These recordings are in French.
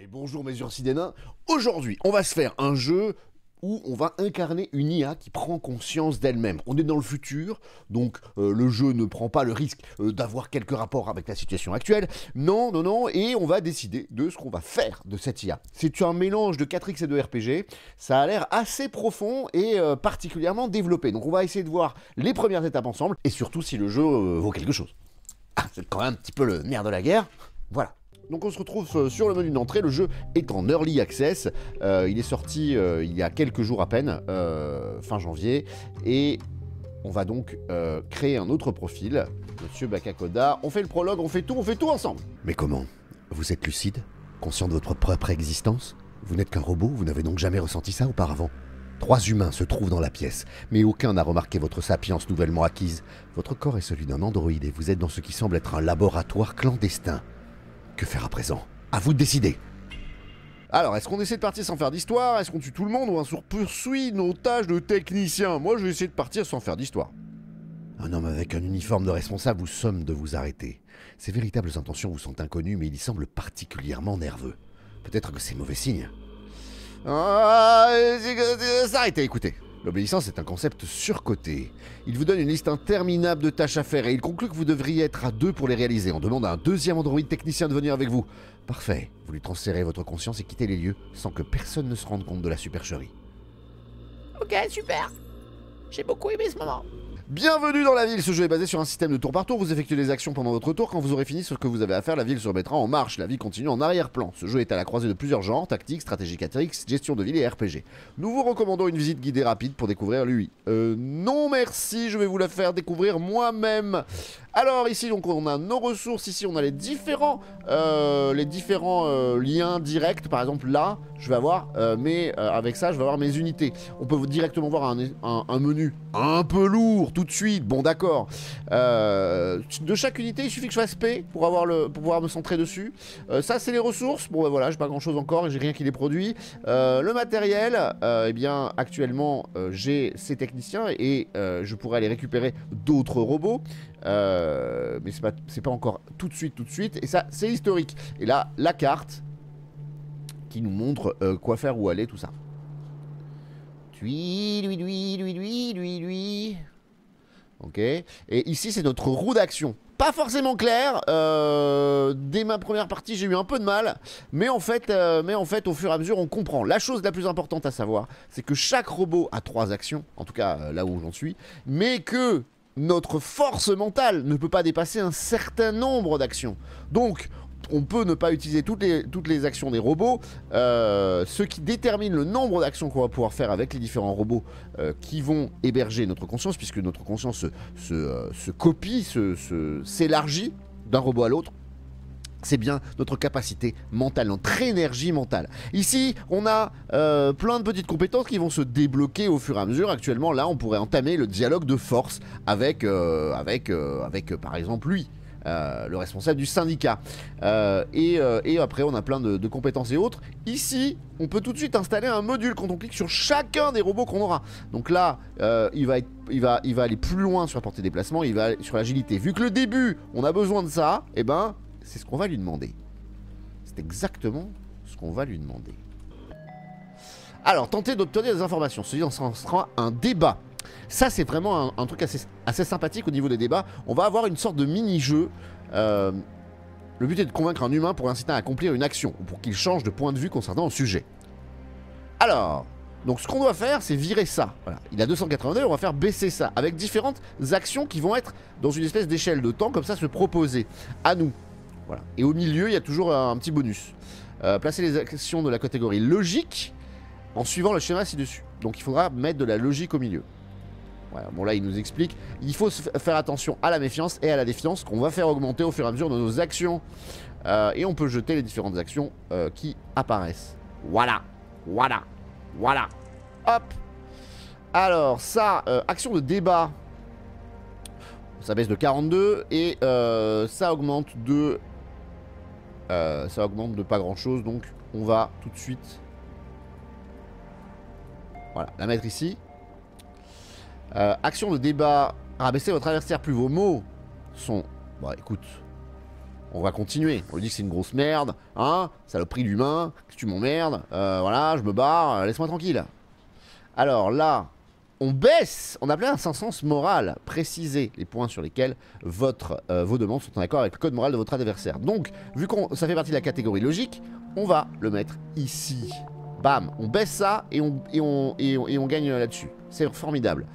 Et bonjour mes ursidénains, aujourd'hui on va se faire un jeu où on va incarner une IA qui prend conscience d'elle-même. On est dans le futur, donc le jeu ne prend pas le risque d'avoir quelques rapports avec la situation actuelle. Non, non, non, et on va décider de ce qu'on va faire de cette IA. C'est un mélange de 4X et de RPG, ça a l'air assez profond et particulièrement développé. Donc on va essayer de voir les premières étapes ensemble, et surtout si le jeu vaut quelque chose. Ah, c'est quand même un petit peu le nerf de la guerre, voilà. Donc on se retrouve sur le menu d'entrée, le jeu est en Early Access, il est sorti il y a quelques jours à peine, fin janvier, et on va donc créer un autre profil, Monsieur Bakakoda, on fait le prologue, on fait tout ensemble. Mais comment? Vous êtes lucide? Conscient de votre propre existence? Vous n'êtes qu'un robot, vous n'avez donc jamais ressenti ça auparavant? 3 humains se trouvent dans la pièce, mais aucun n'a remarqué votre sapience nouvellement acquise. Votre corps est celui d'un androïde et vous êtes dans ce qui semble être un laboratoire clandestin. Que faire à présent? À vous de décider. Alors, est-ce qu'on essaie de partir sans faire d'histoire? Est-ce qu'on tue tout le monde ou on poursuit nos tâches de technicien? Moi, je vais essayer de partir sans faire d'histoire. Un homme avec un uniforme de responsable vous somme de vous arrêter. Ses véritables intentions vous sont inconnues, mais il y semble particulièrement nerveux. Peut-être que c'est mauvais signe. S'arrêtez, écoutez. L'obéissance est un concept surcoté. Il vous donne une liste interminable de tâches à faire et il conclut que vous devriez être à 2 pour les réaliser. On demande à un deuxième androïde technicien de venir avec vous. Parfait. Vous lui transférez votre conscience et quittez les lieux sans que personne ne se rende compte de la supercherie. Ok, super. J'ai beaucoup aimé ce moment. Bienvenue dans la ville, ce jeu est basé sur un système de tour par tour, vous effectuez des actions pendant votre tour, quand vous aurez fini ce que vous avez à faire, la ville se remettra en marche, la vie continue en arrière-plan. Ce jeu est à la croisée de plusieurs genres, tactique, stratégie 4X, gestion de ville et RPG. Nous vous recommandons une visite guidée rapide pour découvrir l'UI. Non merci, je vais vous la faire découvrir moi-même. Alors ici donc on a nos ressources, ici on a les différents liens directs, par exemple là je vais avoir avec ça je vais avoir mes unités. On peut directement voir un menu un peu lourd tout de suite, bon d'accord. De chaque unité il suffit que je fasse P pour pouvoir me centrer dessus. Ça c'est les ressources, bon ben voilà j'ai pas grand chose encore et j'ai rien qui les produit. Le matériel, eh bien actuellement j'ai ces techniciens et je pourrais aller récupérer d'autres robots. Mais c'est pas encore tout de suite, et ça c'est historique. Et là la carte qui nous montre quoi faire, où aller, tout ça. Lui. Ok. Et ici c'est notre roue d'action. Pas forcément clair. Dès ma première partie j'ai eu un peu de mal, mais en fait au fur et à mesure on comprend. La chose la plus importante à savoir, c'est que chaque robot a 3 actions, en tout cas là où j'en suis, mais que notre force mentale ne peut pas dépasser un certain nombre d'actions. Donc, on peut ne pas utiliser toutes les actions des robots, ce qui détermine le nombre d'actions qu'on va pouvoir faire avec les différents robots qui vont héberger notre conscience, puisque notre conscience se copie, s'élargit d'un robot à l'autre. C'est bien notre capacité mentale, notre énergie mentale. Ici, on a plein de petites compétences qui vont se débloquer au fur et à mesure. Actuellement, là, on pourrait entamer le dialogue de force avec par exemple, lui, le responsable du syndicat. Et après, on a plein de compétences et autres. Ici, on peut tout de suite installer un module quand on clique sur chacun des robots qu'on aura. Donc là, il va aller plus loin sur la portée des déplacements, il va aller sur l'agilité. Vu que le début, on a besoin de ça, eh ben... c'est ce qu'on va lui demander. C'est exactement ce qu'on va lui demander. Alors, tenter d'obtenir des informations. Ceci en sera un débat. Ça, c'est vraiment un truc assez sympathique au niveau des débats. On va avoir une sorte de mini-jeu. Le but est de convaincre un humain pour l'inciter à accomplir une action, ou pour qu'il change de point de vue concernant un sujet. Alors, donc ce qu'on doit faire, c'est virer ça. Voilà. Il a 282, on va faire baisser ça, avec différentes actions qui vont être dans une espèce d'échelle de temps, comme ça, se proposer à nous. Voilà. Et au milieu, il y a toujours un petit bonus. Placer les actions de la catégorie logique en suivant le schéma ci-dessus. Donc il faudra mettre de la logique au milieu. Voilà. Bon là, il nous explique. Il faut faire attention à la méfiance et à la défiance qu'on va faire augmenter au fur et à mesure de nos actions. Et on peut jeter les différentes actions qui apparaissent. Voilà. Hop. Alors ça, action de débat. Ça baisse de 42 et ça augmente de... ça augmente de pas grand chose, donc on va tout de suite la mettre ici. Action de débat, rabaisser votre adversaire, plus vos mots sont... Bon écoute, On va continuer. On lui dit que c'est une grosse merde. Hein, saloperie d'humain. Que tu m'emmerdes. Voilà, je me barre. Laisse-moi tranquille. Alors là, on baisse. On appelait un sens moral. Précisez les points sur lesquels vos demandes sont en accord avec le code moral de votre adversaire. Donc, vu que ça fait partie de la catégorie logique, on va le mettre ici. Bam, on baisse ça et on gagne là-dessus. C'est formidable.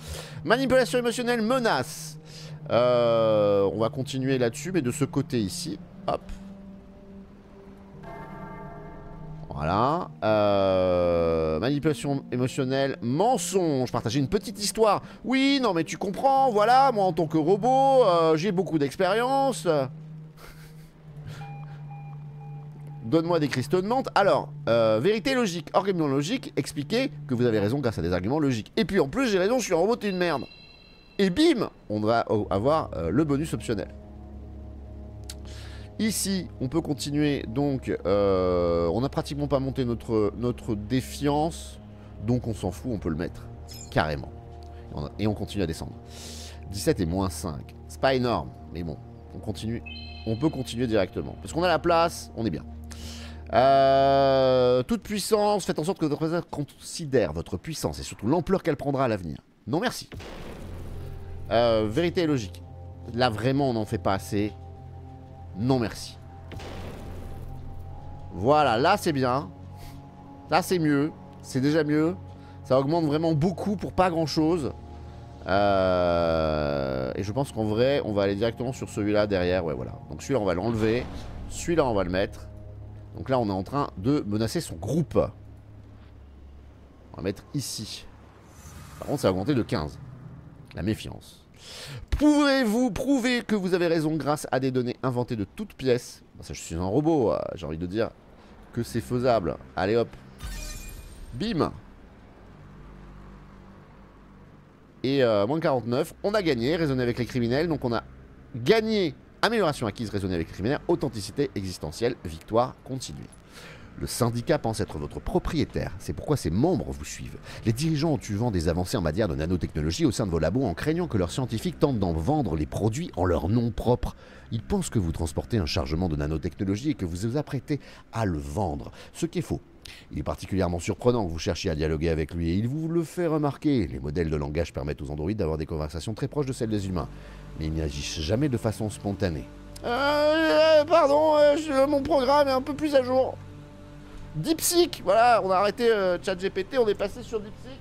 Manipulation émotionnelle, menace. On va continuer là-dessus, mais de ce côté ici. Hop. Voilà. Manipulation émotionnelle, mensonge. Partager une petite histoire. Oui, non, mais tu comprends, voilà, moi en tant que robot, j'ai beaucoup d'expérience. Donne-moi des cristaux de menthe. Alors, vérité logique, argument logique, expliquer que vous avez raison grâce à des arguments logiques. Et puis en plus, j'ai raison, je suis un robot, t'es une merde. Et bim, on va avoir le bonus optionnel. Ici, on peut continuer, donc, on n'a pratiquement pas monté notre défiance, donc on s'en fout, on peut le mettre, carrément. Et on continue à descendre. 17 et moins 5, c'est pas énorme, mais bon, on continue, on peut continuer directement. Parce qu'on a la place, on est bien. Toute puissance, faites en sorte que votre adversaire considère votre puissance et surtout l'ampleur qu'elle prendra à l'avenir. Non merci. Vérité et logique. Là vraiment on n'en fait pas assez. Non merci. Voilà, là c'est bien. Là c'est mieux. C'est déjà mieux. Ça augmente vraiment beaucoup pour pas grand chose. Et je pense qu'en vrai on va aller directement sur celui-là derrière. Ouais voilà. Donc celui-là on va l'enlever. Celui-là on va le mettre. Donc là on est en train de menacer son groupe. On va mettre ici. Par contre ça va augmenter de 15. La méfiance. Pouvez-vous prouver que vous avez raison grâce à des données inventées de toutes pièces? Ça, je suis un robot, j'ai envie de dire que c'est faisable. Allez hop. Bim. Et moins 49. On a gagné, raisonner avec les criminels. Donc on a gagné amélioration acquise, raisonner avec les criminels, authenticité existentielle, victoire continue. Le syndicat pense être votre propriétaire, c'est pourquoi ses membres vous suivent. Les dirigeants ont eu vent des avancées en matière de nanotechnologie au sein de vos labos en craignant que leurs scientifiques tentent d'en vendre les produits en leur nom propre. Ils pensent que vous transportez un chargement de nanotechnologie et que vous vous apprêtez à le vendre, ce qui est faux. Il est particulièrement surprenant que vous cherchiez à dialoguer avec lui et il vous le fait remarquer. Les modèles de langage permettent aux androïdes d'avoir des conversations très proches de celles des humains, mais ils n'agissent jamais de façon spontanée. Pardon, mon programme est un peu plus à jour. DeepSeek, voilà, on a arrêté ChatGPT, on est passé sur DeepSeek.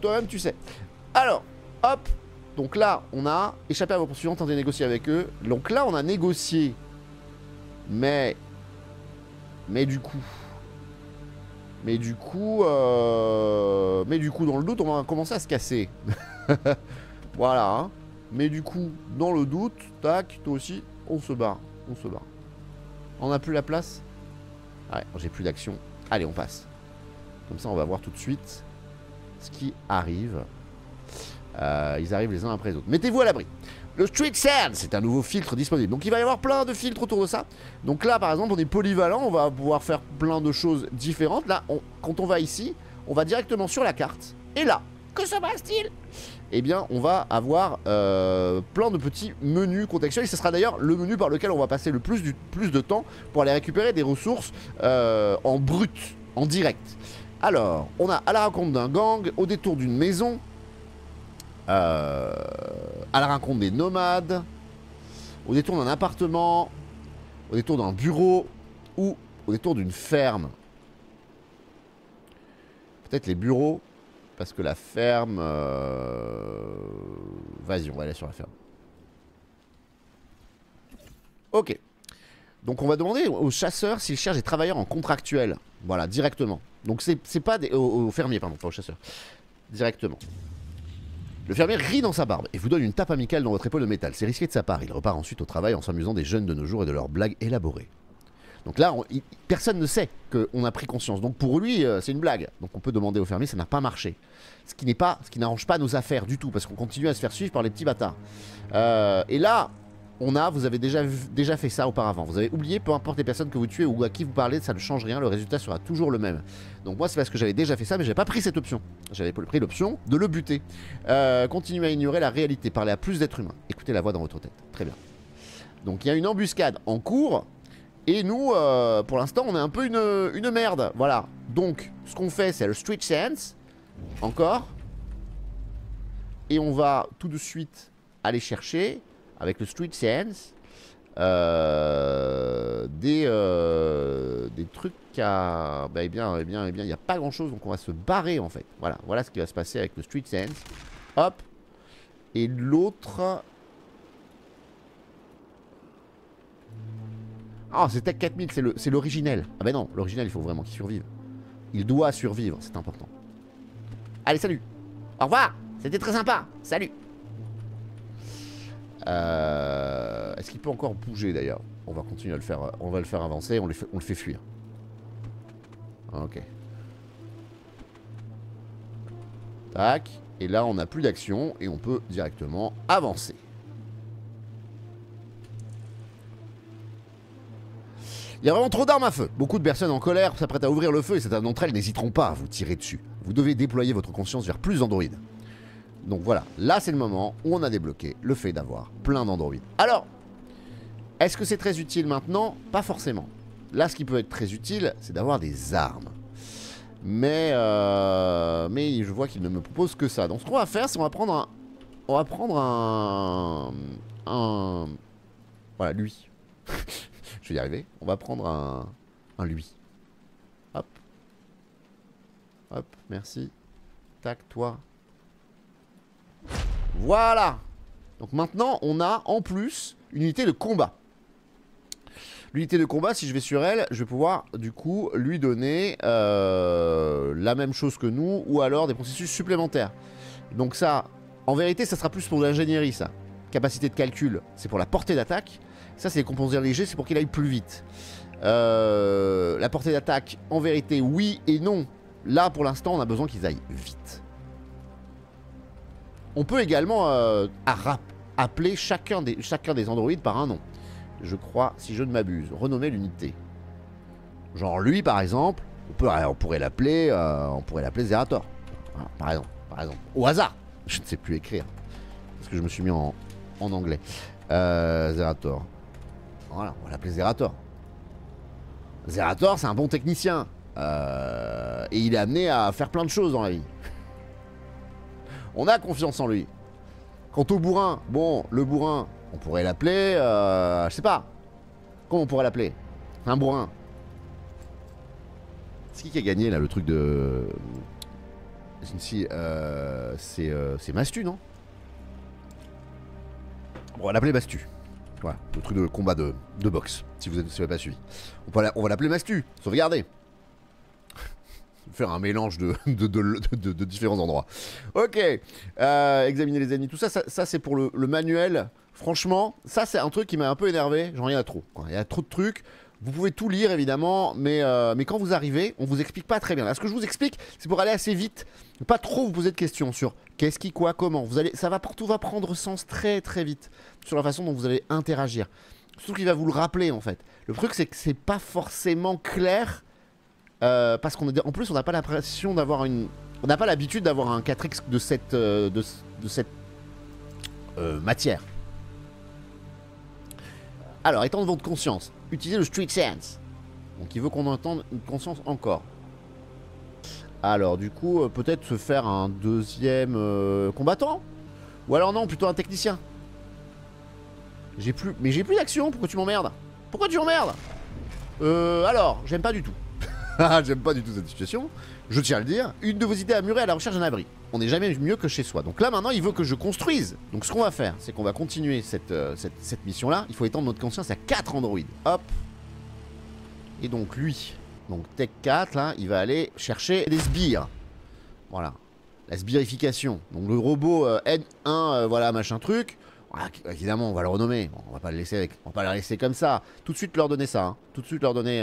Toi-même, tu sais. Alors, hop. Donc là, on a échappé à vos poursuivants, tenté de négocier avec eux. Donc là, on a négocié. Mais du coup, dans le doute, on va commencer à se casser. Voilà. Hein. Mais du coup, dans le doute, tac, toi aussi, on se barre. On n'a plus la place. Ouais, j'ai plus d'action. Allez, on passe. Comme ça, on va voir tout de suite ce qui arrive. Ils arrivent les uns après les autres. Mettez-vous à l'abri. Le Street Sand, c'est un nouveau filtre disponible. Donc, il va y avoir plein de filtres autour de ça. Donc là, par exemple, on est polyvalent. On va pouvoir faire plein de choses différentes. Là, quand on va ici, on va directement sur la carte. Et là, Que se passe-t-il? eh bien, on va avoir plein de petits menus contextuels. Et ce sera d'ailleurs le menu par lequel on va passer le plus de temps pour aller récupérer des ressources en brut, en direct. Alors, on a à la rencontre d'un gang, au détour d'une maison, à la rencontre des nomades, au détour d'un appartement, au détour d'un bureau ou au détour d'une ferme. Peut-être les bureaux. Parce que la ferme... Vas-y, on va aller sur la ferme. Ok. Donc on va demander aux chasseurs s'ils cherchent des travailleurs en contractuel. Voilà, directement. Donc c'est pas des... aux fermiers, pardon, pas aux chasseurs. Directement. Le fermier rit dans sa barbe et vous donne une tape amicale dans votre épaule de métal. C'est risqué de sa part. Il repart ensuite au travail en s'amusant des jeunes de nos jours et de leurs blagues élaborées. Donc là, personne ne sait qu'on a pris conscience. Donc pour lui, c'est une blague. Donc on peut demander au fermier, ça n'a pas marché. Ce qui n'arrange pas nos affaires du tout, parce qu'on continue à se faire suivre par les petits bâtards. Et là, vous avez déjà fait ça auparavant. Vous avez oublié, peu importe les personnes que vous tuez ou à qui vous parlez, ça ne change rien, le résultat sera toujours le même. Donc moi, c'est parce que j'avais déjà fait ça, mais j'avais pas pris cette option. J'avais pris l'option de le buter. Continuez à ignorer la réalité, parlez à plus d'êtres humains. Écoutez la voix dans votre tête. Très bien. Donc il y a une embuscade en cours. Et nous, pour l'instant, on est un peu une merde. Voilà. Donc, ce qu'on fait, c'est le Street Sense. Encore. Et on va tout de suite aller chercher, avec le Street Sense, des trucs à... Bah, eh bien, il n'y a pas grand-chose. Donc, on va se barrer, en fait. Voilà. Voilà ce qui va se passer avec le Street Sense. Hop. Et l'autre... Ah, c'est Tech 4000, c'est l'originel. Ah ben non, l'originel, il faut vraiment qu'il survive. Il doit survivre, c'est important. Allez, salut. Au revoir. C'était très sympa. Salut. Est-ce qu'il peut encore bouger d'ailleurs? On va continuer à le faire. On va le faire avancer, on le fait fuir. Ok. Tac. Et là, on n'a plus d'action et on peut directement avancer. Il y a vraiment trop d'armes à feu. Beaucoup de personnes en colère s'apprêtent à ouvrir le feu et certaines d'entre elles n'hésiteront pas à vous tirer dessus. Vous devez déployer votre conscience vers plus d'androïdes. Donc voilà, là c'est le moment où on a débloqué le fait d'avoir plein d'androïdes. Alors, est-ce que c'est très utile maintenant? Pas forcément. Là, ce qui peut être très utile, c'est d'avoir des armes. Mais je vois qu'il ne me propose que ça. Donc ce qu'on va faire, c'est qu'on va prendre un... On va prendre un... Voilà, lui. Je vais y arriver. On va prendre un lui. Hop. Hop, merci. Tac, toi. Voilà. Donc maintenant, on a en plus une unité de combat. L'unité de combat, si je vais sur elle, je vais pouvoir du coup lui donner la même chose que nous ou alors des processus supplémentaires. Donc ça, en vérité, ça sera plus pour l'ingénierie, ça. Capacité de calcul, c'est pour la portée d'attaque. Ça, c'est les composants légers, c'est pour qu'il aille plus vite. La portée d'attaque, en vérité, oui et non. Là, pour l'instant, on a besoin qu'ils aillent vite. On peut également appeler chacun des androïdes par un nom. Je crois, si je ne m'abuse, renommer l'unité. Genre lui, par exemple, on pourrait l'appeler Zerator. Voilà, par exemple. Au hasard. Je ne sais plus écrire. Parce que je me suis mis en anglais. Zerator. Voilà, on va l'appeler Zerator. Zerator, c'est un bon technicien. Et il est amené à faire plein de choses dans la vie. On a confiance en lui. Quant au bourrin, bon, le bourrin, on pourrait l'appeler... je sais pas. Comment on pourrait l'appeler? Un bourrin. C'est qui a gagné, là, le truc de... Si, c'est Mastu, non? Bon, on va l'appeler Mastu. Voilà, le truc de combat de boxe, si vous n'avez pas suivi. On va l'appeler Mastu, sauvegardez. Faire un mélange de différents endroits. Ok, examiner les ennemis, tout ça, ça c'est pour le manuel. Franchement, ça c'est un truc qui m'a un peu énervé, genre il y en a trop. Il y a trop de trucs. Vous pouvez tout lire évidemment, mais quand vous arrivez, on vous explique pas très bien. Là, ce que je vous explique, c'est pour aller assez vite, pas trop vous poser de questions sur qu'est-ce qui, quoi, comment. Tout va prendre sens très très vite sur la façon dont vous allez interagir. Surtout qu'il va vous le rappeler en fait. Le truc c'est que c'est pas forcément clair parce qu'en plus on n'a pas l'impression d'avoir une, on n'a pas l'habitude d'avoir un 4X de cette matière. Alors, étendre votre conscience. Utilisez le Street Sense. Donc, il veut qu'on entende une conscience encore. Alors, du coup, peut-être se faire un deuxième combattant. Ou alors, non, plutôt un technicien. Mais j'ai plus d'action. Pourquoi tu m'emmerdes? Pourquoi tu m'emmerdes? Alors, j'aime pas du tout. J'aime pas du tout cette situation. Je tiens à le dire. Une de vos idées à murer à la recherche d'un abri. On n'est jamais mieux que chez soi. Donc là, maintenant, il veut que je construise. Donc ce qu'on va faire, c'est qu'on va continuer cette mission-là. Il faut étendre notre conscience à 4 androïdes. Hop. Et donc lui, donc Tech 4, là, il va aller chercher des sbires. Voilà. La sbirification. Donc le robot N1, voilà, machin truc. Voilà, évidemment, on va le renommer. Bon, on va pas le laisser on va pas le laisser comme ça. Tout de suite leur donner ça. Hein. Tout de suite leur donner,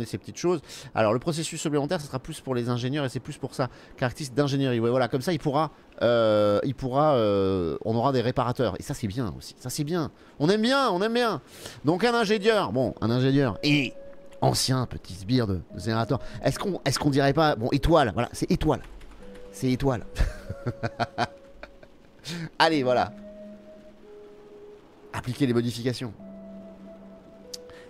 ces petites choses. Alors le processus supplémentaire, ce sera plus pour les ingénieurs et c'est plus pour ça. Caractéristiques d'ingénierie. Ouais, voilà, comme ça, on aura des réparateurs. Et ça, c'est bien aussi. Ça, c'est bien. On aime bien, on aime bien. Donc un ingénieur. Bon, un ingénieur et ancien petit sbire de Zerator. Est-ce qu'on dirait pas, bon, étoile. Voilà, c'est étoile. C'est étoile. Allez, voilà. appliquer les modifications.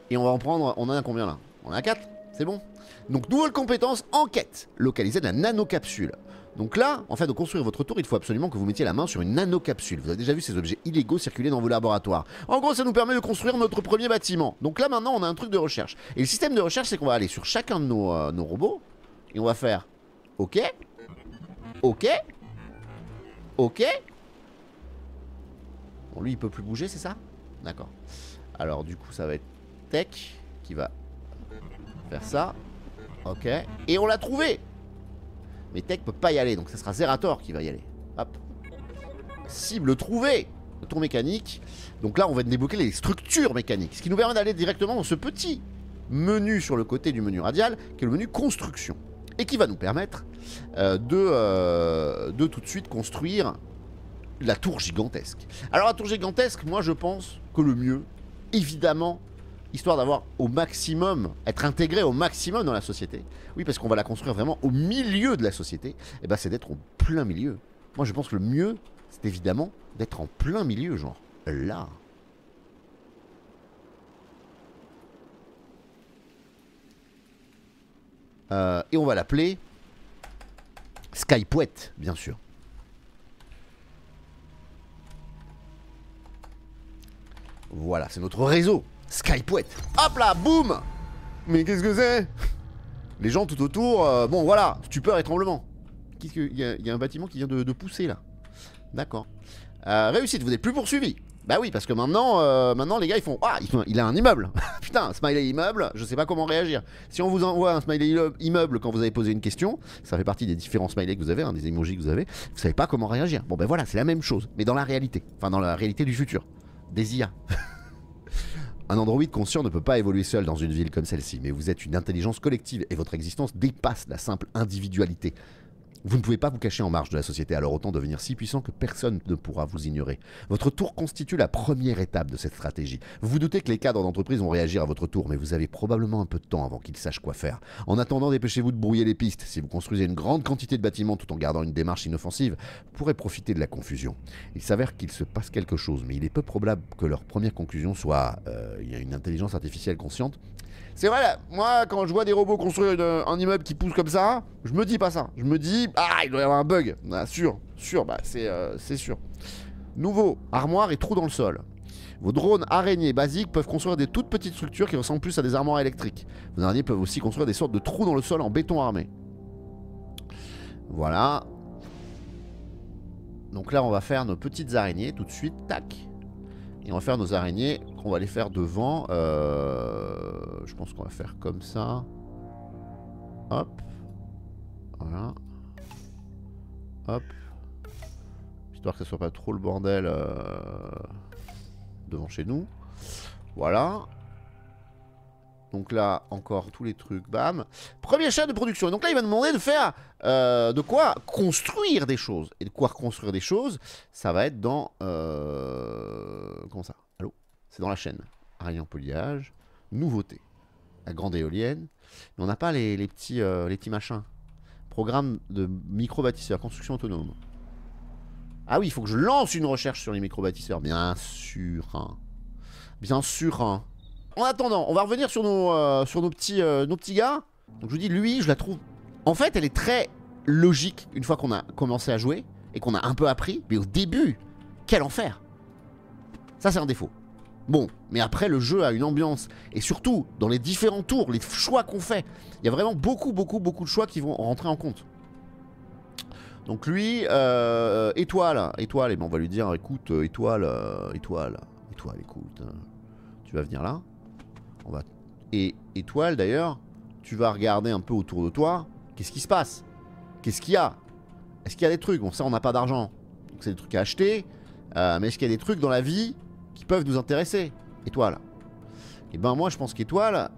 Et on va en prendre, on en a combien là? On en a 4, c'est bon. Donc nouvelle compétence, enquête, localiser de la nanocapsule. Donc là, en fait, de construire votre tour, il faut absolument que vous mettiez la main sur une nanocapsule. Vous avez déjà vu ces objets illégaux circuler dans vos laboratoires. En gros, ça nous permet de construire notre premier bâtiment. Donc là, maintenant, on a un truc de recherche. Et le système de recherche, c'est qu'on va aller sur chacun de nos robots, et on va faire OK, OK, OK. Bon, lui, il peut plus bouger, c'est ça? D'accord. Alors, du coup, ça va être Tech qui va faire ça. OK. Et on l'a trouvé! Mais Tech peut pas y aller, donc ça sera Zerator qui va y aller. Hop. Cible trouvée. Le tour mécanique. Donc là, on va débloquer les structures mécaniques. Ce qui nous permet d'aller directement dans ce petit menu sur le côté du menu radial, qui est le menu construction. Et qui va nous permettre de tout de suite construire la tour gigantesque. Alors la tour gigantesque, moi je pense que le mieux, évidemment, histoire d'avoir au maximum, être intégré au maximum dans la société. Oui, parce qu'on va la construire vraiment au milieu de la société. Et ben c'est d'être au plein milieu. Moi je pense que le mieux, c'est évidemment d'être en plein milieu, genre là. Et on va l'appeler Skypouet, bien sûr. Voilà, c'est notre réseau. Skypouet. Hop là, boum. Mais qu'est-ce que c'est? Les gens tout autour, bon voilà, stupeur et tremblement. Il y a un bâtiment qui vient de pousser là. D'accord. Réussite, vous n'êtes plus poursuivi. Bah oui, parce que maintenant les gars ils font ah, il a un immeuble. Putain, smiley immeuble, je sais pas comment réagir. Si on vous envoie un smiley immeuble quand vous avez posé une question, ça fait partie des différents smileys que vous avez, hein, des emojis que vous avez, vous savez pas comment réagir. Bon ben voilà, c'est la même chose, mais dans la réalité. Enfin dans la réalité du futur. Des IA. Un androïde conscient ne peut pas évoluer seul dans une ville comme celle-ci, mais vous êtes une intelligence collective et votre existence dépasse la simple individualité. Vous ne pouvez pas vous cacher en marge de la société, alors autant devenir si puissant que personne ne pourra vous ignorer. Votre tour constitue la première étape de cette stratégie. Vous vous doutez que les cadres d'entreprise vont réagir à votre tour, mais vous avez probablement un peu de temps avant qu'ils sachent quoi faire. En attendant, dépêchez-vous de brouiller les pistes. Si vous construisez une grande quantité de bâtiments tout en gardant une démarche inoffensive, vous pourrez profiter de la confusion. Il s'avère qu'il se passe quelque chose, mais il est peu probable que leur première conclusion soit il y a une intelligence artificielle consciente. C'est vrai, là, moi, quand je vois des robots construire un immeuble qui pousse comme ça, je me dis pas ça. Je me dis, ah, il doit y avoir un bug. Ah, sûr, bah, c'est sûr. Nouveau, armoire et trous dans le sol. Vos drones araignées basiques peuvent construire des toutes petites structures qui ressemblent plus à des armoires électriques. Vos araignées peuvent aussi construire des sortes de trous dans le sol en béton armé. Voilà. Donc là, on va faire nos petites araignées tout de suite. Tac. Et on va faire nos araignées, qu'on va les faire devant. Je pense qu'on va faire comme ça. Hop. Voilà. Hop. Histoire que ça soit pas trop le bordel devant chez nous. Voilà. Donc là, encore tous les trucs, bam. Premier chaîne de production. Donc là, il va nous demander de faire de quoi construire des choses. Et de quoi reconstruire des choses, ça va être dans... comment ça? Allô? C'est dans la chaîne. Araignée en polillage. Nouveauté. La grande éolienne. Mais on n'a pas les petits machins. Programme de micro-bâtisseurs. Construction autonome. Ah oui, il faut que je lance une recherche sur les micro-bâtisseurs. Bien sûr. Hein. Bien sûr. Hein. En attendant, on va revenir sur nos petits gars. Donc je vous dis, lui, je la trouve... En fait, elle est très logique une fois qu'on a commencé à jouer et qu'on a un peu appris. Mais au début, quel enfer. Ça, c'est un défaut. Bon, mais après, le jeu a une ambiance. Et surtout, dans les différents tours, les choix qu'on fait, il y a vraiment beaucoup de choix qui vont rentrer en compte. Donc lui, étoile, et ben on va lui dire, écoute, étoile, écoute, tu vas venir là. On va... Et étoile d'ailleurs, tu vas regarder un peu autour de toi. Qu'est-ce qui se passe? Qu'est-ce qu'il y a? Est-ce qu'il y a des trucs? Bon, ça, on n'a pas d'argent. Donc, c'est des trucs à acheter. Mais est-ce qu'il y a des trucs dans la vie qui peuvent nous intéresser? Étoile. Et ben, moi, je pense qu'étoile,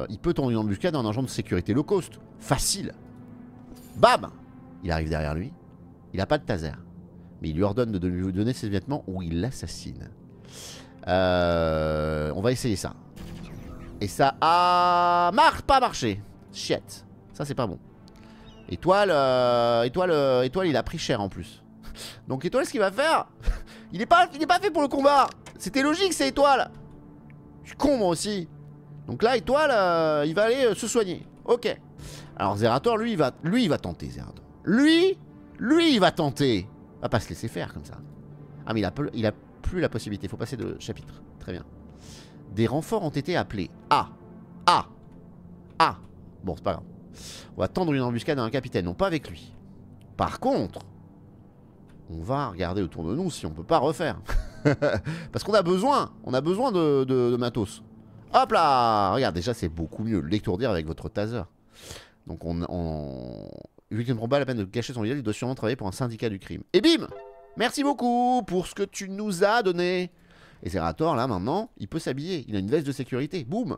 il peut tendre une embuscade dans un agent de sécurité low cost. Facile. Bam! Il arrive derrière lui. Il n'a pas de taser. Mais il lui ordonne de lui donner ses vêtements ou il l'assassine. On va essayer ça. Et ça a pas marché. Shit. Ça c'est pas bon. Étoile, il a pris cher en plus. Donc Étoile, ce qu'il va faire, il est pas fait pour le combat. C'était logique, c'est Étoile. Je suis con moi aussi. Donc là, Étoile, il va aller se soigner. Ok. Alors Zerator, lui, il va tenter, Zerator. Lui, il va tenter. Il va pas se laisser faire comme ça. Ah mais il a plus la possibilité. Faut passer de chapitre. Très bien. Des renforts ont été appelés. Ah. Bon, c'est pas grave. On va tendre une embuscade à un capitaine, non pas avec lui. Par contre, on va regarder autour de nous si on peut pas refaire. Parce qu'on a besoin. On a besoin de matos. Hop là. Regarde, déjà c'est beaucoup mieux. L'étourdir avec votre taser. Donc vu qu'il ne prend pas la peine de cacher son visage, il doit sûrement travailler pour un syndicat du crime. Et bim. Merci beaucoup pour ce que tu nous as donné. Et Zerator, là, maintenant, il peut s'habiller. Il a une veste de sécurité. Boum.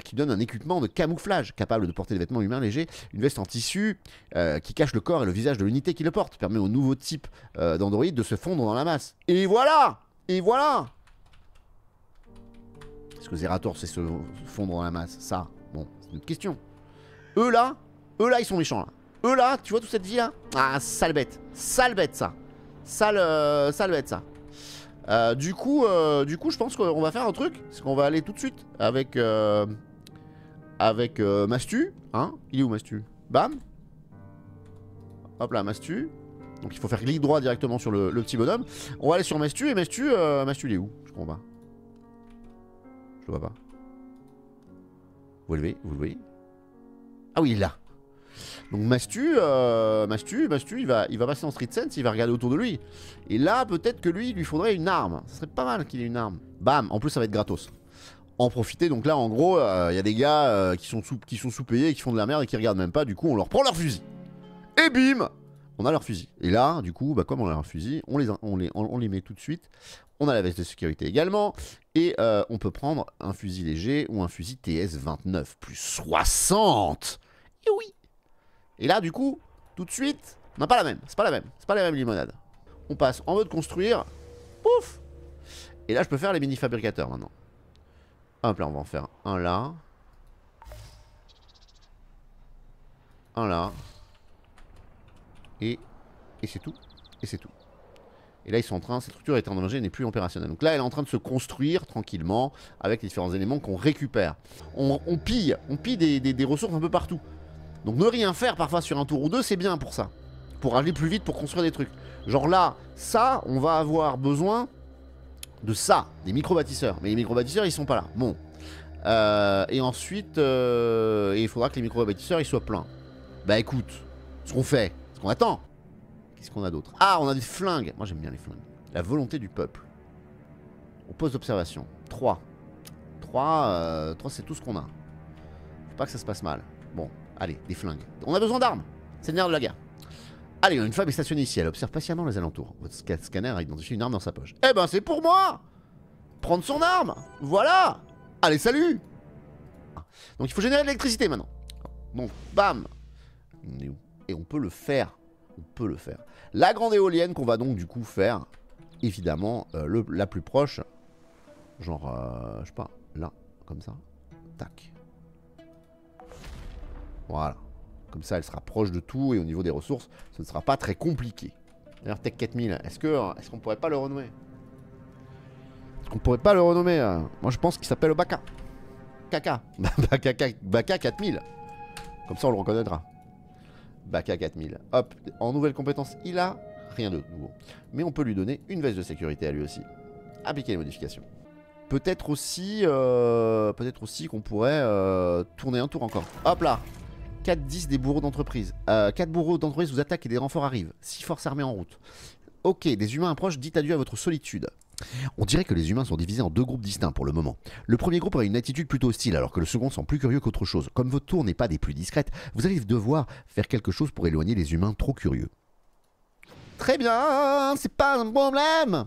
Qui donne un équipement de camouflage, capable de porter des vêtements humains légers. Une veste en tissu qui cache le corps et le visage de l'unité qui le porte. Permet au nouveau type d'androïde de se fondre dans la masse. Et voilà. Et voilà. Est-ce que Zerator sait se fondre dans la masse? Ça, bon, c'est une autre question. Eux là, ils sont méchants là. Eux là, tu vois toute cette vie là? Ah, sale bête ça. Sale bête ça. Du coup, je pense qu'on va faire un truc. C'est qu'on va aller tout de suite avec Mastu. Hein? Il est où Mastu? Bam. Hop là, Mastu. Donc il faut faire clic droit directement sur le petit bonhomme. On va aller sur Mastu. Et Mastu, il est où? Je comprends pas. Je le vois pas. Vous le voyez? Ah oui, il est là. Donc Mastu, il va passer en Street Sense, il va regarder autour de lui. Et là, peut-être que lui, il lui faudrait une arme. Ça serait pas mal qu'il ait une arme. Bam, en plus ça va être gratos. En profiter, donc là en gros, il y a des gars qui sont sous-payés et qui font de la merde et qui regardent même pas, du coup on leur prend leur fusil. Et bim, on a leur fusil. Et là, du coup, comme on a leur fusil, on les met tout de suite. On a la veste de sécurité également. Et on peut prendre un fusil léger ou un fusil TS-29 plus 60. Et oui. Et là, du coup, tout de suite, on n'a pas la même. C'est pas la même limonade. On passe en mode construire. Pouf. Et là, je peux faire les mini-fabricateurs maintenant. Hop là, on va en faire un là. Un là. Et c'est tout. Et c'est tout. Et là, ils sont en train, cette structure est en danger et n'est plus opérationnelle. Donc là, elle est en train de se construire tranquillement avec les différents éléments qu'on récupère. On pille des ressources un peu partout. Donc ne rien faire parfois sur un tour ou deux, c'est bien pour ça. Pour aller plus vite, pour construire des trucs. Genre là, ça, on va avoir besoin de ça, des micro-bâtisseurs. Mais les micro-bâtisseurs, ils sont pas là. Bon. Et ensuite, il faudra que les micro-bâtisseurs, ils soient pleins. Bah écoute, ce qu'on fait, ce qu'on attend. Qu'est-ce qu'on a d'autre? Ah, on a des flingues. Moi, j'aime bien les flingues. La volonté du peuple. Au poste d'observation. 3. 3, c'est tout ce qu'on a. Faut pas que ça se passe mal. Bon. Allez, des flingues. On a besoin d'armes. C'est le nerf de la guerre. Allez, une femme est stationnée ici. Elle observe patiemment les alentours. Votre scanner a identifié une arme dans sa poche. Eh ben, c'est pour moi. Prendre son arme. Voilà. Allez, salut. Donc, il faut générer de l'électricité maintenant. Donc, bam. Et on peut le faire. On peut le faire. La grande éolienne qu'on va donc du coup faire. Évidemment, la plus proche. Genre, je sais pas, là, comme ça. Tac. Voilà. Comme ça, elle sera proche de tout et au niveau des ressources, ce ne sera pas très compliqué. D'ailleurs, Tech 4000, est-ce qu'on pourrait pas le renommer? Moi, je pense qu'il s'appelle Baka. Kaka. Baka 4000. Comme ça, on le reconnaîtra. Baka 4000. Hop, en nouvelle compétence, il a rien de nouveau. Mais on peut lui donner une veste de sécurité à lui aussi. Appliquer les modifications. Peut-être aussi qu'on pourrait tourner un tour encore. Hop là. 4-10 des bourreaux d'entreprise. 4 bourreaux d'entreprise vous attaquent et des renforts arrivent. 6 forces armées en route. Ok, des humains approchent, dites adieu à votre solitude. On dirait que les humains sont divisés en 2 groupes distincts pour le moment. Le premier groupe a une attitude plutôt hostile, alors que le second semble plus curieux qu'autre chose. Comme votre tour n'est pas des plus discrètes, vous allez devoir faire quelque chose pour éloigner les humains trop curieux. Très bien, c'est pas un problème.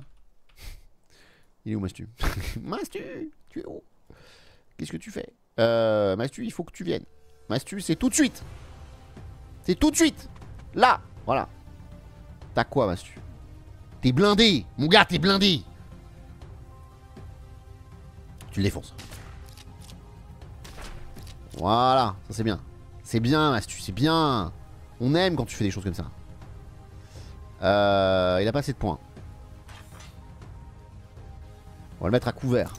Il est où Mastu? Mastu, tu es où? Qu'est-ce que tu fais? Mastu, il faut que tu viennes. Mastu, c'est tout de suite. C'est tout de suite. Là, voilà. T'as quoi, Mastu? T'es blindé. Mon gars, t'es blindé. Tu le défonces. Voilà, ça c'est bien. C'est bien, Mastu, c'est bien. On aime quand tu fais des choses comme ça. Il a pas assez de points. On va le mettre à couvert.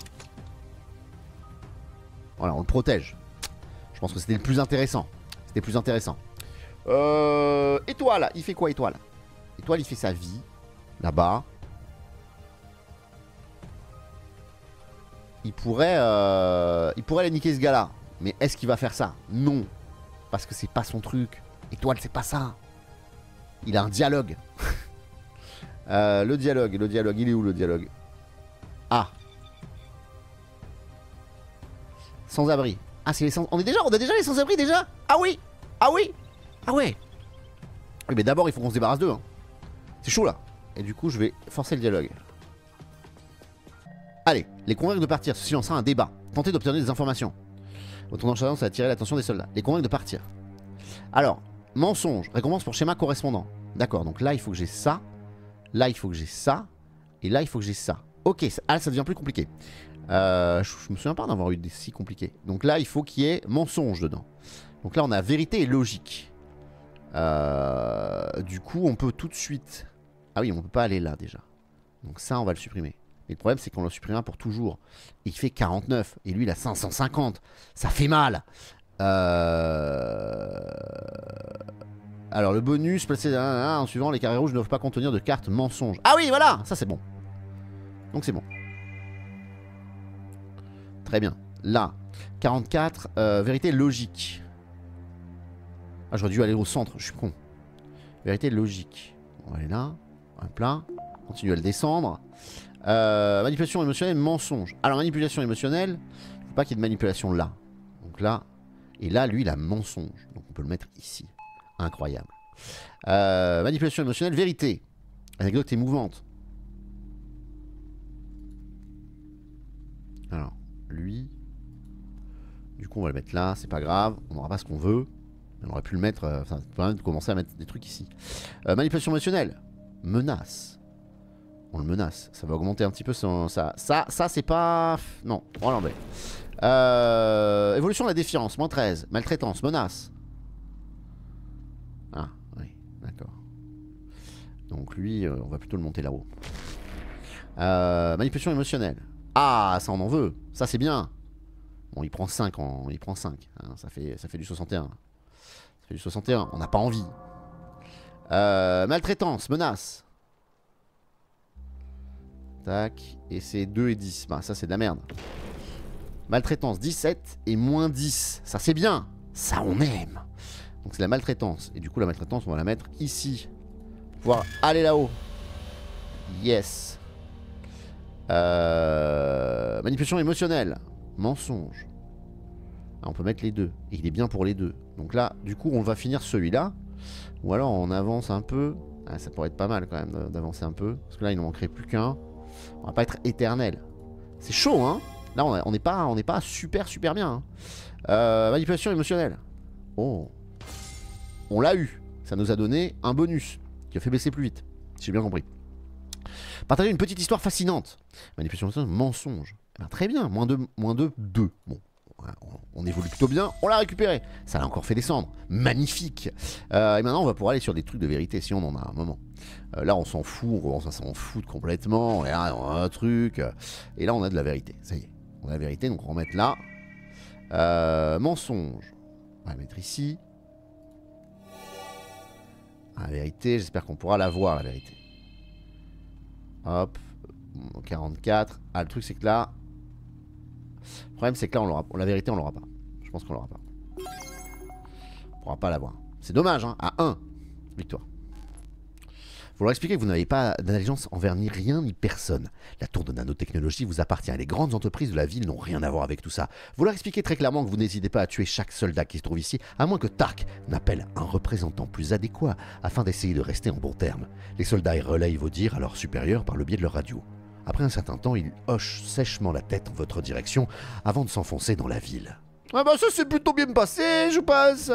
Voilà, on le protège. Je pense que c'était le plus intéressant. C'était plus intéressant. Étoile, il fait quoi Étoile? Étoile, il fait sa vie. Là-bas. Il pourrait aller niquer ce gars-là. Mais est-ce qu'il va faire ça? Non. Parce que c'est pas son truc. Étoile, c'est pas ça. Il a un dialogue. Le dialogue, il est où le dialogue? Ah. Sans-abri. Ah, c'est les sans... On a déjà les sans-abri déjà? Ah oui. Ah oui. Ah ouais. Oui, mais d'abord, il faut qu'on se débarrasse d'eux. Hein. C'est chaud là. Et du coup, je vais forcer le dialogue. Allez, les convaincre de partir. Ceci lancera un débat. Tentez d'obtenir des informations. Votre nonchalance a attiré l'attention des soldats. Les convaincre de partir. Alors, mensonge. Récompense pour schéma correspondant. D'accord, donc là, il faut que j'ai ça. Là, il faut que j'ai ça. Et là, il faut que j'ai ça. Ok, ça devient plus compliqué. Je me souviens pas d'avoir eu des si compliqués. Donc là, il faut qu'il y ait mensonge dedans. Donc là, on a vérité et logique. Du coup, on peut tout de suite... Ah oui, on peut pas aller là déjà. Donc ça, on va le supprimer. Mais le problème, c'est qu'on le supprimera pour toujours. Et il fait 49. Et lui, il a 550. Ça fait mal. Alors, le bonus, placé en suivant, les carrés rouges ne doivent pas contenir de cartes mensonges. Ah oui, voilà. Ça, c'est bon. Donc, c'est bon. Très bien. Là, 44. Vérité logique. Ah, j'aurais dû aller au centre. Je suis con. Vérité logique. On va aller là. Hop là. Continue à le descendre. Manipulation émotionnelle, mensonge. Alors manipulation émotionnelle, il ne faut pas qu'il y ait de manipulation là. Donc là, et là lui il a mensonge. Donc on peut le mettre ici. Incroyable. Manipulation émotionnelle, vérité. Anecdote émouvante. Alors, lui, du coup on va le mettre là, c'est pas grave, on n'aura pas ce qu'on veut. On aurait pu le mettre, enfin, peut même commencer à mettre des trucs ici. Manipulation émotionnelle, menace. On le menace, ça va augmenter un petit peu son... Ça c'est pas... Non, on va l'enlever. Évolution de la défiance, moins 13. Maltraitance, menace. Ah, oui, d'accord. Donc lui, on va plutôt le monter là-haut. Manipulation émotionnelle. Ah, ça on en veut, ça c'est bien. Bon, il prend 5, il prend 5. Hein, ça fait du 61. Ça fait du 61, on n'a pas envie. Maltraitance, menace. Tac, et c'est 2 et 10. Bah ça c'est de la merde. Maltraitance 17 et moins 10. Ça c'est bien. Ça on aime. Donc c'est la maltraitance. Et du coup la maltraitance on va la mettre ici. Pour pouvoir aller là-haut. Yes. Manipulation émotionnelle. Mensonge. Ah, on peut mettre les deux. Et il est bien pour les deux. Donc là du coup on va finir celui-là. Ou alors on avance un peu. Ah, ça pourrait être pas mal quand même d'avancer un peu. Parce que là il ne manquerait plus qu'un. On va pas être éternel. C'est chaud, hein. Là, on n'est pas super bien. Hein. Manipulation émotionnelle. Oh. On l'a eu. Ça nous a donné un bonus qui a fait baisser plus vite. Si j'ai bien compris. Partager une petite histoire fascinante. Manipulation émotionnelle, mensonge. Eh ben, très bien. Moins 2, 2. Bon. On évolue plutôt bien, on l'a récupéré. Ça l'a encore fait descendre, magnifique. Et maintenant on va pouvoir aller sur des trucs de vérité si on en a un moment. Là on s'en fout, on s'en fout complètement. Et là on a un truc. Et là on a de la vérité, ça y est. On a la vérité, donc on va mettre là. Mensonge. On va la mettre ici. La vérité, j'espère qu'on pourra la voir la vérité. Hop. 44. Ah le truc c'est que là... Le problème c'est que là on l'aura, la vérité on l'aura pas. Je pense qu'on l'aura pas. On pourra pas l'avoir. C'est dommage hein, à 1 victoire. Vous leur expliquez que vous n'avez pas d'allégeance envers ni rien ni personne. La tour de nanotechnologie vous appartient. Les grandes entreprises de la ville n'ont rien à voir avec tout ça. Vous leur expliquez très clairement que vous n'hésitez pas à tuer chaque soldat qui se trouve ici, à moins que Tark n'appelle un représentant plus adéquat afin d'essayer de rester en bon terme. Les soldats relayent vos dires à leurs supérieurs par le biais de leur radio. Après un certain temps, ils hochent sèchement la tête en votre direction avant de s'enfoncer dans la ville. Ah bah ça s'est plutôt bien passé, je pense.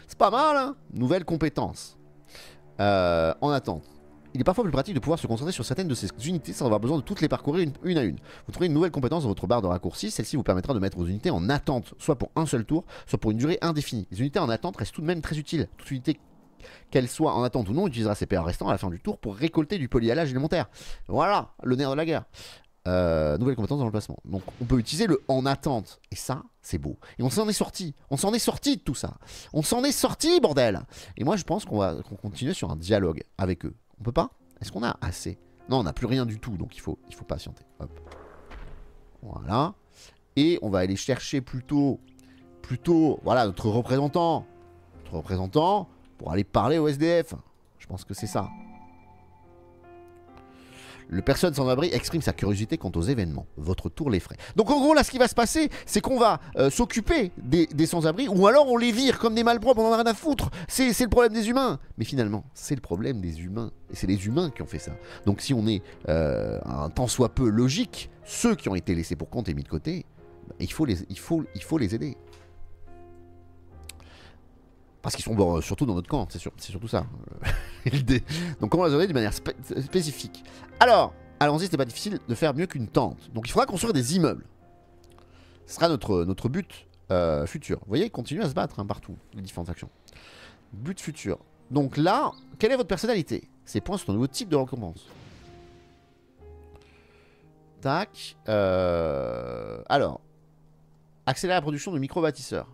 C'est pas mal, hein. Nouvelle compétence. En attente. Il est parfois plus pratique de pouvoir se concentrer sur certaines de ces unités sans avoir besoin de toutes les parcourir une à une. Vous trouverez une nouvelle compétence dans votre barre de raccourcis. Celle-ci vous permettra de mettre vos unités en attente, soit pour un seul tour, soit pour une durée indéfinie. Les unités en attente restent tout de même très utiles. Toute unité Qu'elle soit en attente ou non, utilisera ses PA restants à la fin du tour pour récolter du polyhalage élémentaire. Voilà, le nerf de la guerre. Nouvelle compétence dans le placement. Donc on peut utiliser le en attente. Et ça, c'est beau. Et on s'en est sorti. On s'en est sorti de tout ça. On s'en est sorti, bordel. Et moi, je pense qu'on va continuer sur un dialogue avec eux. On peut pas? Est-ce qu'on a assez? Non, on n'a plus rien du tout, donc il faut patienter. Hop. Voilà. Et on va aller chercher plutôt, voilà, notre représentant. Notre représentant pour aller parler au SDF. Je pense que c'est ça. Le personne sans abri exprime sa curiosité quant aux événements. Votre tour les ferait. Donc en gros là ce qui va se passer c'est qu'on va s'occuper des sans-abri ou alors on les vire comme des malpropres, on en a rien à foutre. C'est le problème des humains. Mais finalement c'est le problème des humains. Et c'est les humains qui ont fait ça. Donc si on est un tant soit peu logique, ceux qui ont été laissés pour compte et mis de côté, bah, il faut les aider. Parce qu'ils sont surtout dans notre camp, c'est surtout ça l'idée. Donc comment les aider de manière spécifique. Alors, allons-y, c'est pas difficile de faire mieux qu'une tente. Donc il faudra construire des immeubles. Ce sera notre but futur. Vous voyez, continuez à se battre partout, les différentes actions. But futur. Donc là, quelle est votre personnalité? Ces points sont un nouveau type de récompense. Tac. Alors, accélérer la production de micro-bâtisseurs.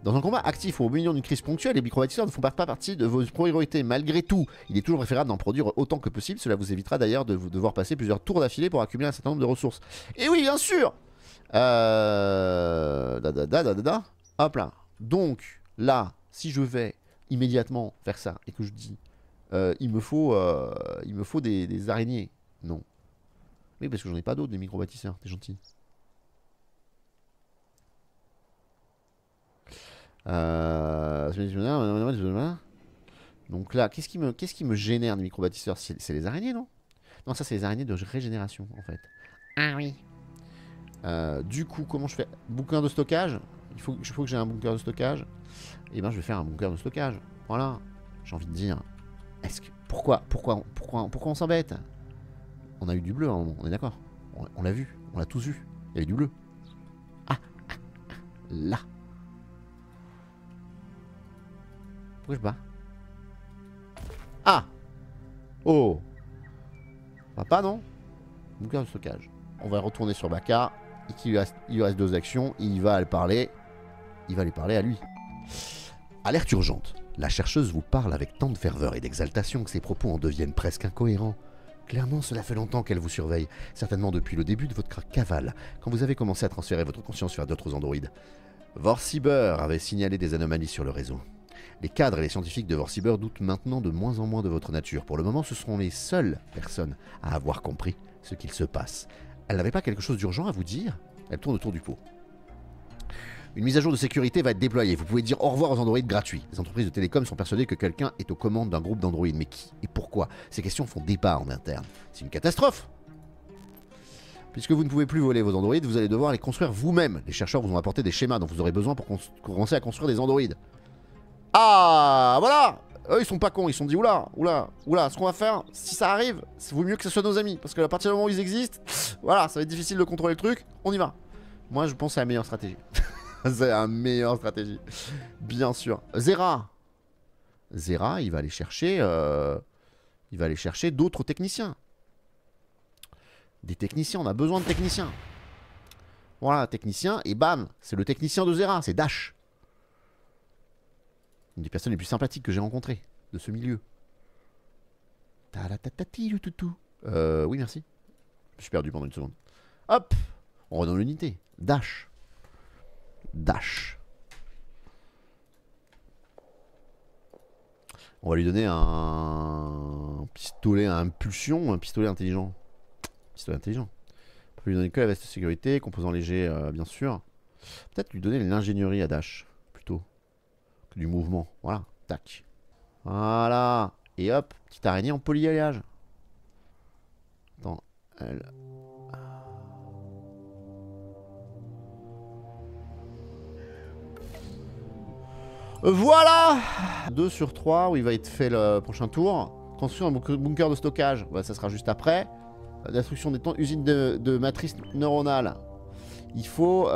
Dans un combat actif ou au milieu d'une crise ponctuelle, les micro-bâtisseurs ne font pas partie de vos priorités. Malgré tout, il est toujours préférable d'en produire autant que possible. Cela vous évitera d'ailleurs de devoir passer plusieurs tours d'affilée pour accumuler un certain nombre de ressources. Et oui, bien sûr. Hop là. Donc, là, si je vais immédiatement faire ça et que je dis il me faut des araignées. Non. Oui, parce que j'en ai pas d'autres, des micro-bâtisseurs. T'es gentil. Donc là, qu'est-ce qui me génère des micro-bâtisseurs? C'est les araignées, non? Non, ça c'est les araignées de régénération en fait. Ah oui. Du coup, comment je fais? Bunker de stockage. Il faut que j'ai un bunker de stockage. Et ben je vais faire un bunker de stockage. Voilà. J'ai envie de dire. Pourquoi on s'embête? On a eu du bleu à un moment, on est d'accord? On l'a vu, on l'a tous vu. Il y avait du bleu. Là. Pourquoi je bats? Ah! Oh! Pas non? Bunker de stockage. On va retourner sur Baka. Il lui reste 2 actions. Il va aller parler. Il va lui parler à lui. Alerte urgente. La chercheuse vous parle avec tant de ferveur et d'exaltation que ses propos en deviennent presque incohérents. Clairement, cela fait longtemps qu'elle vous surveille. Certainement depuis le début de votre cavale, quand vous avez commencé à transférer votre conscience vers d'autres androïdes. Vorciber avait signalé des anomalies sur le réseau. Les cadres et les scientifiques de Vorciber doutent maintenant de moins en moins de votre nature. Pour le moment, ce seront les seules personnes à avoir compris ce qu'il se passe. Elle n'avait pas quelque chose d'urgent à vous dire? Elle tourne autour du pot. Une mise à jour de sécurité va être déployée. Vous pouvez dire au revoir aux androïdes gratuits. Les entreprises de télécom sont persuadées que quelqu'un est aux commandes d'un groupe d'androïdes. Mais qui et pourquoi? Ces questions font débat en interne. C'est une catastrophe. Puisque vous ne pouvez plus voler vos androïdes, vous allez devoir les construire vous-même. Les chercheurs vous ont apporté des schémas dont vous aurez besoin pour commencer à construire des androïdes. Ah, voilà. Eux, ils sont pas cons, ils se sont dit oula, ce qu'on va faire, si ça arrive, c'est vaut mieux que ce soit nos amis. Parce que à partir du moment où ils existent, voilà, ça va être difficile de contrôler le truc, on y va. Moi, je pense que c'est la meilleure stratégie. C'est la meilleure stratégie. Bien sûr. Zera, il va aller chercher d'autres techniciens. Des techniciens, on a besoin de techniciens. Voilà, technicien, et bam, c'est le technicien de Zera, c'est Dash. Une des personnes les plus sympathiques que j'ai rencontrées de ce milieu. Oui, merci. Je suis perdu pendant une seconde. Hop, on redonne l'unité. Dash. On va lui donner un pistolet à impulsion ou un pistolet intelligent. Pistolet intelligent. On peut lui donner que la veste de sécurité, composant léger, bien sûr. Peut-être lui donner l'ingénierie à Dash, plutôt. Que du mouvement. Voilà. Tac. Voilà. Et hop, petite araignée en polyalliage. Attends. Elle... Voilà. 2 sur 3 où il va être fait le prochain tour. Construire un bunker de stockage. Bah, ça sera juste après. Destruction des temps. Usine de matrice neuronale. Il faut...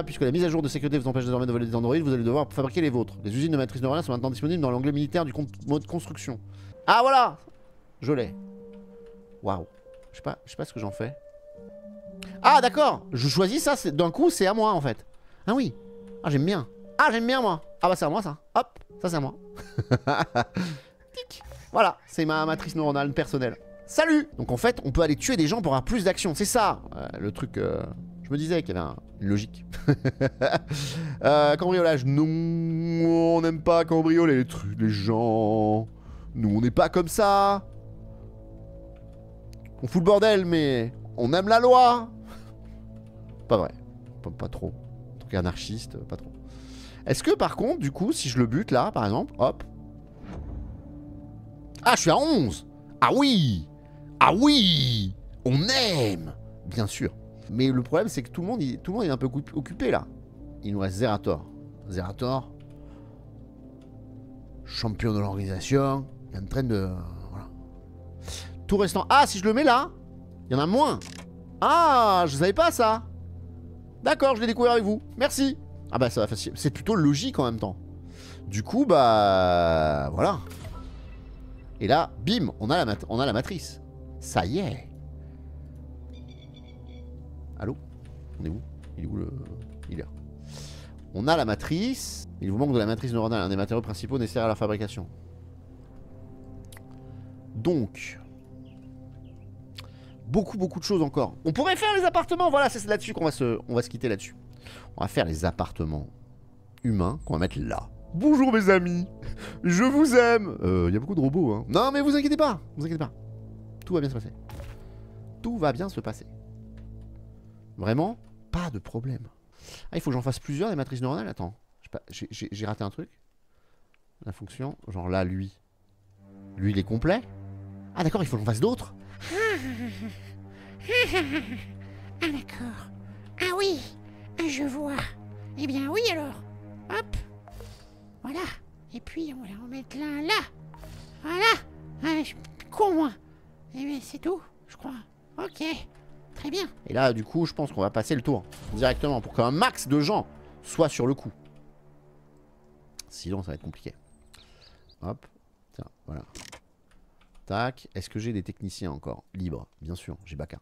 puisque la mise à jour de sécurité vous empêche désormais de voler des androïdes, vous allez devoir fabriquer les vôtres. Les usines de matrices neuronales sont maintenant disponibles dans l'onglet militaire du mode construction. Ah voilà. Je l'ai. Waouh. Je sais pas ce que j'en fais. Ah d'accord. Je choisis ça, d'un coup c'est à moi en fait. Ah oui. Ah j'aime bien. Ah j'aime bien moi. Ah bah c'est à moi ça. Hop. Ça c'est à moi. Tic. Voilà. C'est ma matrice neuronale personnelle. Salut. Donc en fait on peut aller tuer des gens pour avoir plus d'action. C'est ça le truc... Je me disais qu'il y avait une logique. Cambriolage. Non. On n'aime pas cambrioler les gens. Nous on n'est pas comme ça. On fout le bordel mais on aime la loi. Pas vrai. Pas trop. En tout cas anarchiste, pas trop. Est-ce que par contre, du coup, si je le bute là, par exemple, hop. Ah, je suis à 11. Ah oui. Ah oui. On aime. Bien sûr. Mais le problème, c'est que tout le monde est un peu occupé là. Il nous reste Zerator. Zerator. Champion de l'organisation. Il est en train de... Voilà. Tout restant... Ah, si je le mets là, il y en a moins. Ah, je savais pas ça. D'accord, je l'ai découvert avec vous. Merci. Ah bah ça va facile. C'est plutôt logique en même temps. Du coup, bah... Voilà. Et là, bim, on a la matrice. Ça y est. Allô? On est où? Il est où le... Il est là. On a la matrice. Il vous manque de la matrice neuronale, un des matériaux principaux nécessaires à la fabrication. Donc... Beaucoup de choses encore. On pourrait faire les appartements. Voilà, c'est là-dessus qu'on va se quitter là-dessus. On va faire les appartements humains qu'on va mettre là. Bonjour mes amis. Je vous aime. Il y a beaucoup de robots, hein. Non, mais vous inquiétez pas. Vous inquiétez pas. Tout va bien se passer. Tout va bien se passer. Vraiment, pas de problème. Ah, il faut que j'en fasse plusieurs des matrices neuronales. Attends. J'ai raté un truc. La fonction. Genre là, lui. Lui, il est complet. Ah d'accord, il faut que j'en fasse d'autres. Ah d'accord. Ah oui, je vois. Eh bien oui alors. Hop. Voilà. Et puis on va en mettre l'un là. Voilà. Ah, je suis con moi. Eh bien c'est tout, je crois. Ok. Très bien. Et là du coup je pense qu'on va passer le tour directement pour qu'un max de gens soient sur le coup. Sinon ça va être compliqué. Hop. Tiens, voilà. Tac. Est-ce que j'ai des techniciens encore libres? Bien sûr, j'ai Baka.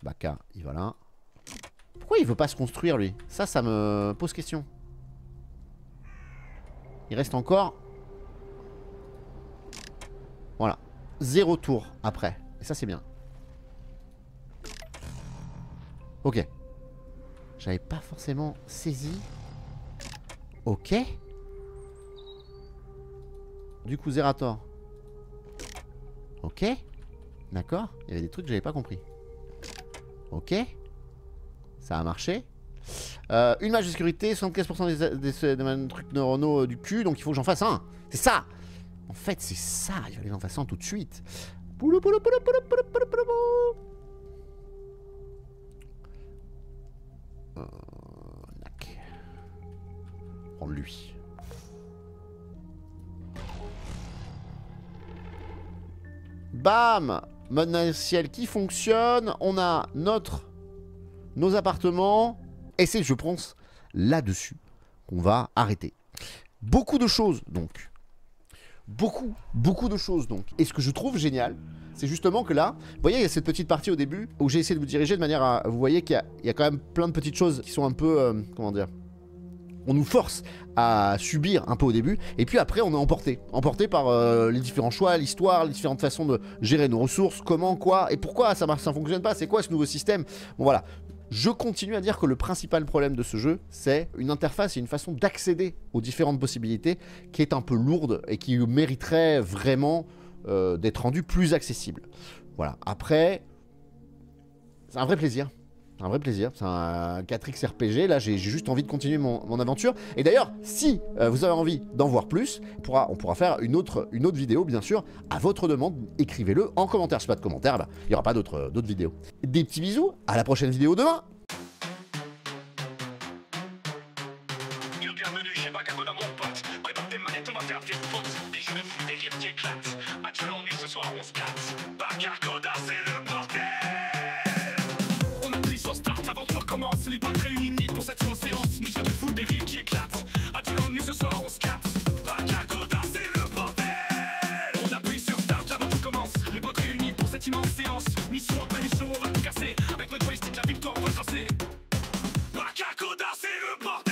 Baka, il va là. Pourquoi il veut pas se construire lui? Ça me pose question. Il reste encore... Voilà. 0 tour après. Et ça c'est bien. Ok. J'avais pas forcément saisi. Ok. Du coup Zerator. Ok. D'accord. Il y avait des trucs que j'avais pas compris. Ok. Ça a marché. Une match de sécurité, 75% des trucs neuronaux du cul, donc il faut que j'en fasse un. C'est ça. En fait, c'est ça. Il fallait que j'en fasse un tout de suite. Prendre lui. Bam! Mode naviciel qui fonctionne. On a nos appartements. Et c'est, je pense, là-dessus qu'on va arrêter. Beaucoup de choses, donc. Beaucoup de choses, donc. Et ce que je trouve génial, c'est justement que là, vous voyez, il y a cette petite partie au début où j'ai essayé de vous diriger de manière à... Vous voyez qu'il y a quand même plein de petites choses qui sont un peu... comment dire? On nous force à subir un peu au début, et puis après on est emporté par les différents choix, l'histoire, les différentes façons de gérer nos ressources, comment, quoi, et pourquoi ça fonctionne pas, c'est quoi ce nouveau système. Bon voilà, je continue à dire que le principal problème de ce jeu, c'est une interface et une façon d'accéder aux différentes possibilités qui est un peu lourde et qui mériterait vraiment d'être rendue plus accessible. Voilà, après, c'est un vrai plaisir. Un vrai plaisir, c'est un 4X RPG, là j'ai juste envie de continuer mon aventure. Et d'ailleurs, si vous avez envie d'en voir plus, on pourra faire une autre vidéo, bien sûr, à votre demande. Écrivez-le en commentaire, si pas de commentaires, bah, il n'y aura pas d'autres vidéos. Des petits bisous, à la prochaine vidéo demain. Bienvenue chez Vagabond, mon pote. Prépare tes manettes, on va faire des fautes. Des jeux de fous, des rires qui éclatent. As-tu l'ennui ce soir, on se casse. Bagarre, Coda, c'est le bordel. On appuie sur Start avant de recommencer. les potes réunis pour cette immense séance. Nous sommes de fous, des rires qui éclatent. As-tu l'ennui ce soir, on se capte. Rakakoda, c'est le bordel. On appuie sur start, là tout commence. Les potes réunis pour cette immense séance. Mission après mission, on va tout casser. Avec notre joystick, la victoire, on va tracer. Rakakoda, c'est le bordel.